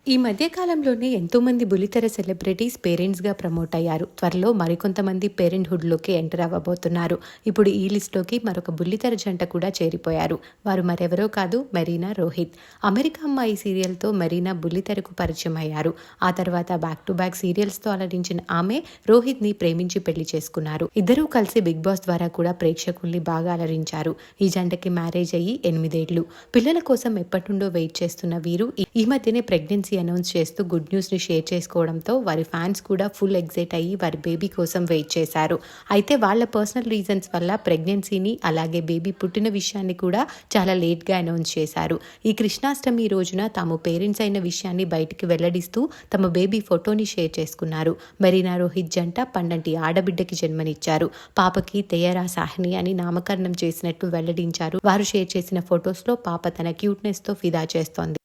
ఈ మధ్య కాలంలోనే ఎంతోమంది బుల్లితెర సెలబ్రిటీస్ పేరెంట్స్గా ప్రమోట్ అయ్యారు. త్వరలో మరికొంతమంది పేరెంట్హుడ్లోకి ఎంటర్ అవ్వబోతున్నారు. ఇప్పుడు ఈ లిస్టులోకి మరొక బుల్లితెర జంట కూడా చేరిపోయారు. వారు మరెవరో కాదు, మెరీనా, రోహిత్. అమెరికా అమ్మాయి సీరియల్తో మెరీనా బుల్లితెరకు పరిచయం అయ్యారు. ఆ తర్వాత బ్యాక్ టు బ్యాక్ సీరియల్స్తో అలరించిన ఆమె రోహిత్ని ప్రేమించి పెళ్లి చేసుకున్నారు. ఇద్దరూ కలిసి బిగ్ బాస్ ద్వారా కూడా ప్రేక్షకుల్ని బాగా అలరించారు. ఈ జంటకి మ్యారేజ్ అయ్యి 8 ఏళ్లు. పిల్లల కోసం ఎప్పటినుండో వెయిట్ చేస్తున్న వీరు ఈ మధ్యనే ప్రెగ్నెన్సీ అనౌన్స్ చేస్తూ గుడ్ న్యూస్ ని షేర్ చేసుకోవడంతో వారి ఫ్యాన్స్ కూడా ఫుల్ ఎగ్జైట్ అయ్యి వారి బేబీ కోసం వెయిట్ చేశారు. అయితే వాళ్ళ పర్సనల్ రీజన్స్ వల్ల ప్రెగ్నెన్సీని అలాగే బేబీ పుట్టిన విషయాన్ని కూడా చాలా లేట్ గా అనౌన్స్ చేశారు. ఈ కృష్ణాష్టమి రోజున తాము పేరెంట్స్ అయిన విషయాన్ని బయటికి వెల్లడిస్తూ తమ బేబీ ఫోటోని షేర్ చేసుకున్నారు. మెరీనా రోహిత్ జంట పండంటి ఆడబిడ్డకి జన్మనిచ్చారు. పాపకి తెయరా సాహ్ని అని నామకరణం చేసినట్టు వెల్లడించారు. వారు షేర్ చేసిన ఫొటోస్ లో పాప తన క్యూట్నెస్ తో ఫిదా చేస్తోంది.